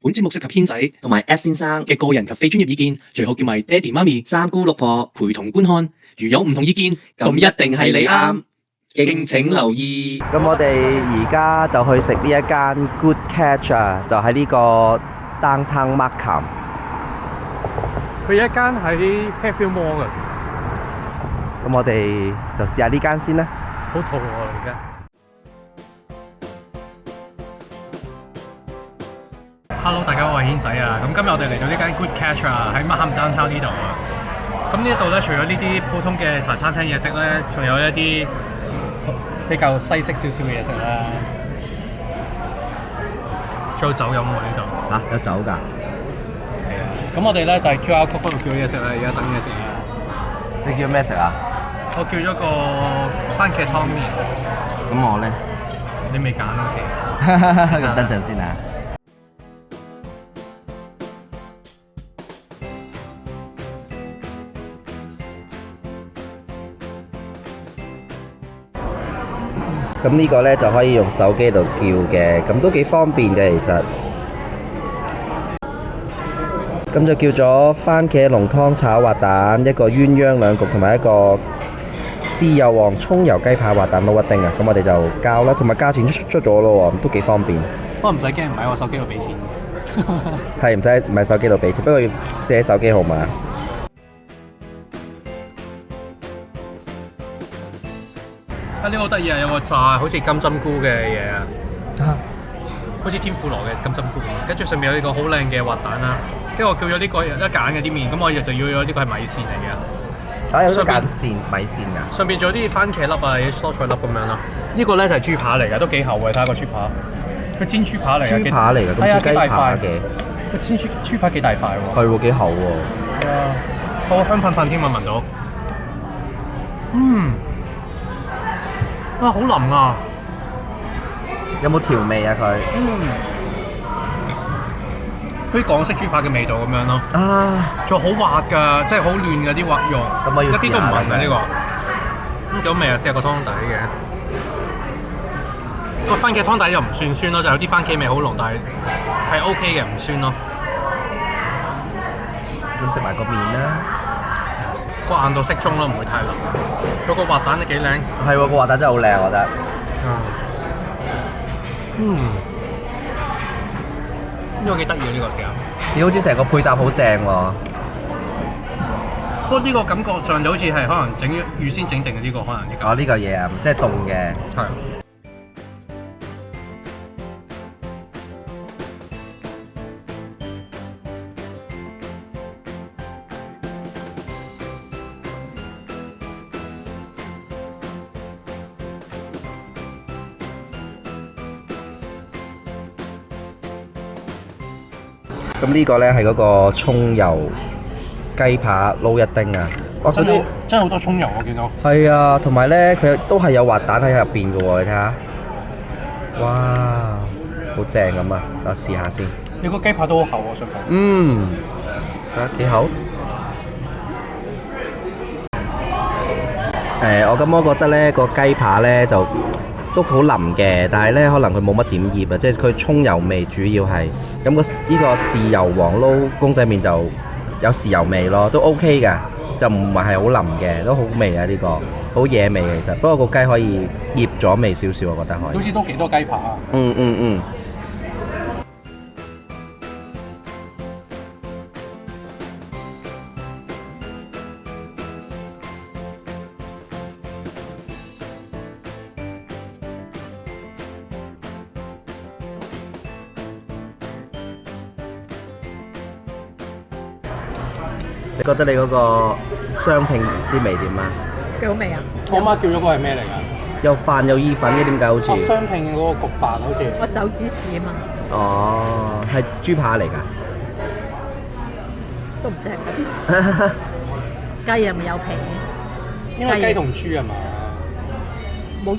本節目涉及軒仔同埋 S 先生嘅個人及非專業意見，最好叫埋爹哋媽咪、三姑六婆陪同觀看。如有唔同意見，咁一定係你啱，敬請留意。咁我哋而家就去食呢一間 Good Catch 啊，就喺呢個 Downtown Markham。佢有一間喺 Fairfield Mall 嘅，咁我哋就試下呢間先啦。好肚餓啊而家。Hello， 大家好，我係軒仔啊。咁今日我哋嚟到呢間 Good Catch 啊，喺 Markham Downtown 呢度啊。咁呢一度咧，除咗呢啲普通嘅茶餐廳嘢食咧，仲有一啲比較西式少少嘅嘢食啦。仲有酒飲喎呢度。嚇，有酒㗎？係啊。咁我哋咧就係 QR code 嗰度叫嘢食啦，而家等嘢食啦。你叫咩食啊？我叫咗個番茄湯麵。咁我咧？你未揀 OK。咁等陣先啊。咁呢個咧就可以用手機度叫嘅，咁都幾方便嘅其實。咁就叫咗番茄濃湯炒滑蛋，一個鴛鴦兩焗同埋一個豉油皇葱油雞扒滑蛋撈一丁啊！咁我哋就交啦，同埋價錢出咗咯喎，都幾方便。不過唔使驚，唔喺我手機度俾錢。係唔係手機度俾錢，不過要寫手機號碼。啊！呢個好得意啊，有個炸好似金針菇嘅嘢啊，好似天婦羅嘅金針菇咁。跟住上面有呢個好靚嘅滑蛋啦。跟住我叫咗呢個一揀嘅啲麵，咁我就要咗呢個係米線嚟嘅。啊，有得揀線米線㗎。上邊仲有啲番茄粒啊，啲蔬菜粒咁樣咯。呢個咧就係豬扒嚟㗎，都幾厚嘅。睇下個豬扒，佢煎豬扒嚟㗎。豬扒嚟㗎，咁似雞扒嘅。佢煎豬扒幾大塊喎？係喎，幾厚喎。係啊，好香噴噴添啊！聞到。嗯。啊，好腍啊！有冇調味啊佢？好似港式豬扒嘅味道咁樣咯。啊，仲好滑㗎，即係好嫩㗎啲滑肉，咁我要一啲都唔聞啊呢個。幾好味啊！試下個湯底嘅。個番茄湯底又唔算酸咯，就有啲番茄味好濃，但係 OK 嘅，唔酸咯。咁食埋個麵啦。個硬度適中咯，唔會太腍。佢個滑蛋都幾靚。係喎，個滑蛋真係好靚，我覺得。呢個幾得意啊！呢個時候。你好似成個配搭好正喎。不過呢個感覺上就好似係可能預先整定嘅呢個可能呢個。哦，呢個嘢啊，即係凍嘅。係。咁呢個咧係嗰個葱油雞扒撈一丁啊！哇，真係好多葱油我見到。係啊，同埋咧佢都係有滑蛋喺入邊嘅喎，你睇下。哇，好正咁啊！我試下先。你個雞扒都好厚喎，想講。幾厚？我覺得咧個雞扒咧就都好腍嘅，但係咧可能佢冇乜點醃啊，即係佢葱油味主要係。咁呢個豉油皇撈公仔麵就有豉油味咯，都 OK 㗎，就唔係好腍嘅，都好味啊呢個，好惹味其實。不過個雞可以醃咗味少少，我覺得可以。好似都幾多雞扒啊！你覺得你嗰個雙拼啲味點啊？幾好味啊！我媽叫咗個係咩嚟㗎？有飯有意粉嘅，點解好似？雙拼嗰個焗飯好似。我走指示啊嘛。哦，係豬扒嚟㗎。都唔知係乜。雞係咪有皮嘅？應該雞同豬係嘛？冇。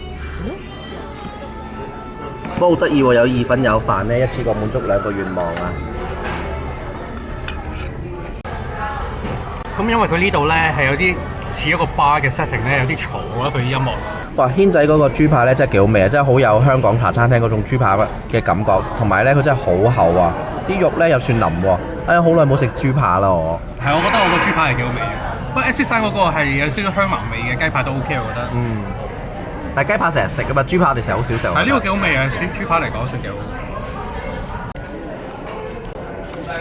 不過好得意喎，有意粉有飯咧，一次過滿足2個願望啊！咁因為佢呢度咧係有啲似一個 bar 嘅 setting 咧，有啲嘈啊佢啲音樂。哇！軒仔嗰個豬扒咧真係幾好味啊，真係好有香港茶餐廳嗰種豬扒嘅感覺，同埋咧佢真係好厚啊，啲肉咧又算腍喎。哎呀，好耐冇食豬扒啦我。係，我覺得我個豬扒係幾好味嘅。不過 S 山嗰個係有少少香茅味嘅雞扒都 OK，我覺得。嗯。但係雞扒成日食噶嘛，豬扒我哋成日好少食。係呢個幾好味啊！豬扒嚟講算幾好。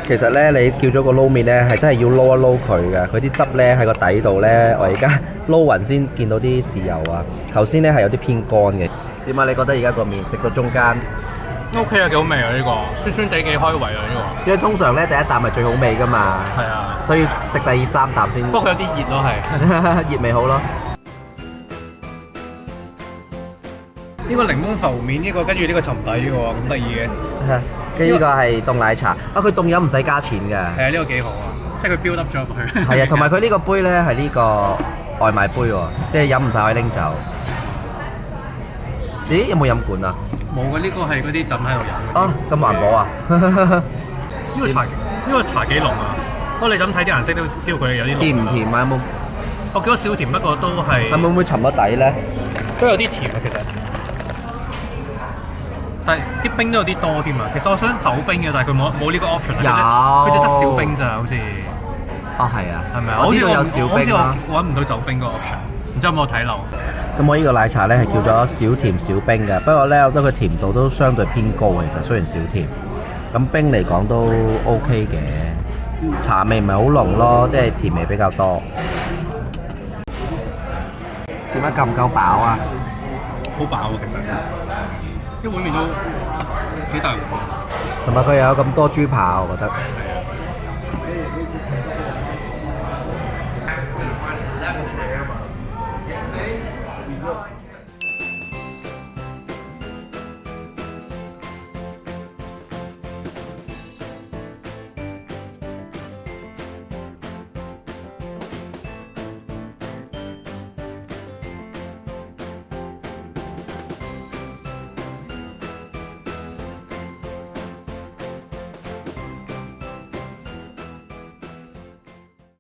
其實咧，你叫咗個撈麵咧，係真係要撈一撈佢嘅，佢啲汁咧喺個底度咧，我而家撈勻先見到啲豉油啊。頭先咧係有啲偏乾嘅。點啊？你覺得而家個麵食到中間 OK 啊，幾好味啊呢個，酸酸地幾開胃啊呢個。因為通常咧第一啖係最好味噶嘛，係啊，所以食第二三啖先。不過佢有啲熱咯係。熱味好咯。呢個檸檬浮面，呢個跟住呢個沉底嘅喎，咁得意嘅。跟住呢個係凍奶茶，啊佢凍飲唔使加錢㗎。係啊，呢個幾好啊，即係佢 build up 咗佢。係啊，同埋佢呢個杯咧係呢個外賣杯喎，即係飲唔晒可以拎走。咦？有冇飲管啊？冇嘅，呢個係嗰啲浸喺度飲。啊，咁環保啊！呢個茶幾濃啊！不過你就咁睇啲顏色都知道佢有啲濃。甜唔甜啊？有冇？我覺得少甜，不過都係。係會唔會沉咗底咧？都有啲甜啊，其實。但係啲冰都有啲多添啊！其實我想走冰嘅，但係佢冇呢個 option 啊。佢只得小冰咋，好似。啊，係啊，係咪啊？我知道有小冰啦。我揾唔到走冰個 option，唔知有冇睇漏？咁我呢個奶茶咧係叫咗小甜小冰嘅，不過咧我覺得佢甜度都相對偏高，其實雖然少甜，咁冰嚟講都 OK 嘅，茶味唔係好濃咯，即係甜味比較多。點解夠唔夠飽啊？好飽喎，其實一碗麵都幾大碗。同埋佢又有咁多豬扒，我覺得。